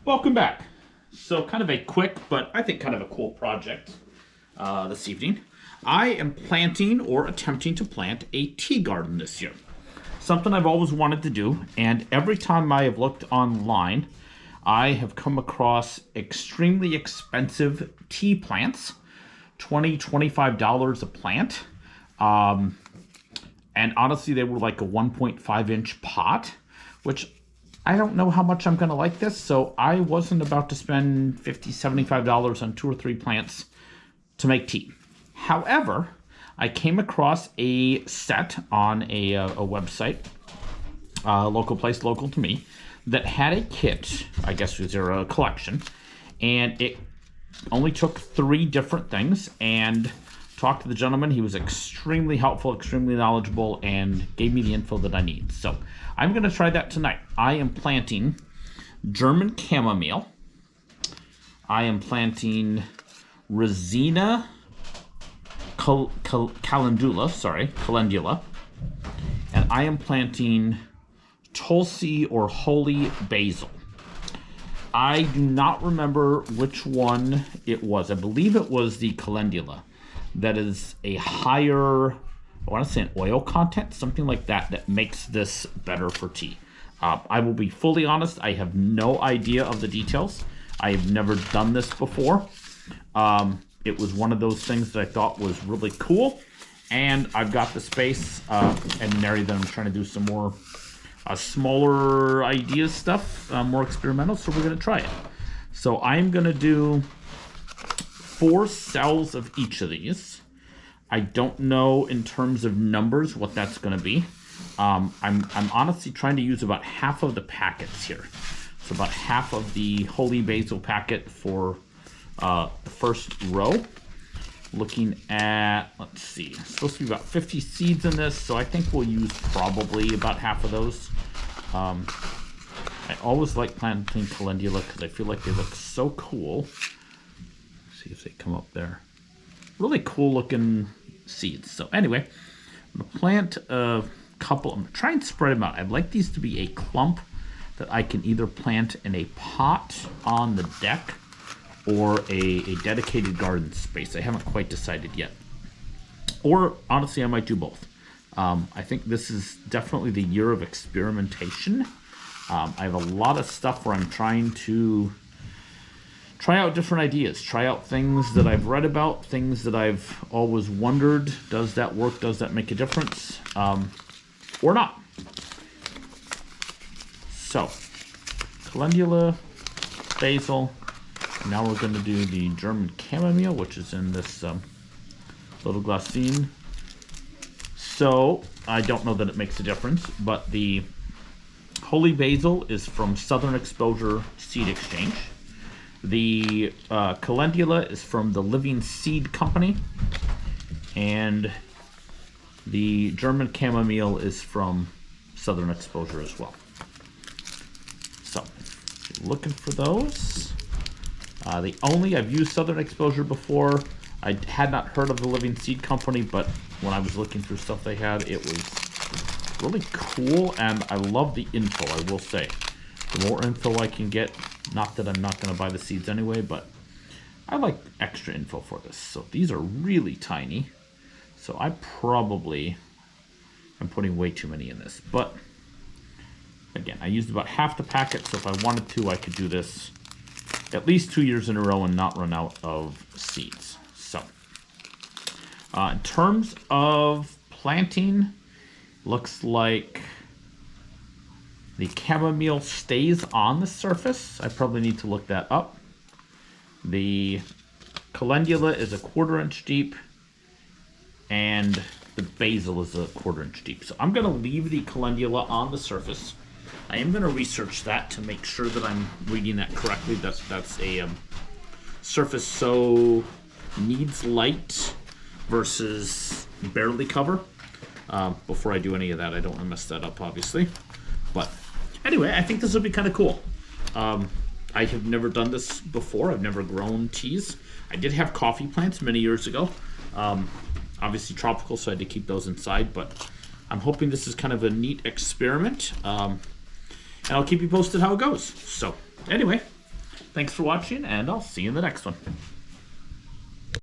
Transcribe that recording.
Welcome back. So kind of a quick, but I think kind of a cool project this evening. I am planting or attempting to plant a tea garden this year. Something I've always wanted to do, and every time I have looked online, I have come across extremely expensive tea plants, $25 a plant. And honestly, they were like a 1.5 inch pot, which I don't know how much I'm going to like this, so I wasn't about to spend $50, $75 on 2 or 3 plants to make tea. However, I came across a set on a website, local place, local to me, that had a kit, I guess it was a collection, and it only took 3 different things, and talked to the gentleman. He was extremely helpful, extremely knowledgeable, and gave me the info that I need. So I'm going to try that tonight. I am planting German chamomile. I am planting Resina calendula, and I am planting Tulsi or holy basil. I do not remember which one it was. I believe it was the calendula. That is a higher, I want to say an oil content, something like that, that makes this better for tea. I will be fully honest, I have no idea of the details. I have never done this before. It was one of those things that I thought was really cool, and I've got the space and an area that I'm trying to do some more smaller ideas stuff, more experimental, so we're going to try it. So I'm going to do 4 cells of each of these. I don't know in terms of numbers what that's going to be. I'm honestly trying to use about half of the packets here. So about half of the holy basil packet for the first row. Looking at, let's see, it's supposed to be about 50 seeds in this, so I think we'll use probably about half of those. I always like planting calendula because I feel like they look so cool. See if they come up there. Really cool looking seeds. So anyway, I'm going to plant a couple. I'm going to try and spread them out. I'd like these to be a clump that I can either plant in a pot on the deck or a dedicated garden space. I haven't quite decided yet. Or honestly, I might do both. I think this is definitely the year of experimentation. I have a lot of stuff where I'm trying to try out different ideas, try out things that I've read about, things that I've always wondered, does that work, does that make a difference, or not. So, calendula, basil, now we're going to do the German chamomile, which is in this little glassine. So, I don't know that it makes a difference, but the holy basil is from Southern Exposure Seed Exchange. The calendula is from the Living Seed Company, and the German chamomile is from Southern Exposure as well. So, looking for those. I've used Southern Exposure before. I had not heard of the Living Seed Company, but when I was looking through stuff they had, it was really cool, and I love the info, I will say. The more info I can get, not that I'm not going to buy the seeds anyway, but I like extra info for this. So these are really tiny. So I'm putting way too many in this. But again, I used about half the packet, so if I wanted to, I could do this at least 2 years in a row and not run out of seeds. So in terms of planting, looks like the chamomile stays on the surface. I probably need to look that up. The calendula is a 1/4 inch deep, and the basil is a 1/4 inch deep. So I'm going to leave the calendula on the surface. I am going to research that to make sure that I'm reading that correctly. That's a surface so needs light versus barely cover. Before I do any of that, I don't want to mess that up, obviously. But anyway, I think this will be kind of cool. I have never done this before. I've never grown teas. I did have coffee plants many years ago. Obviously tropical, so I had to keep those inside. But I'm hoping this is kind of a neat experiment. And I'll keep you posted how it goes. So anyway, Thanks for watching, and I'll see you in the next one.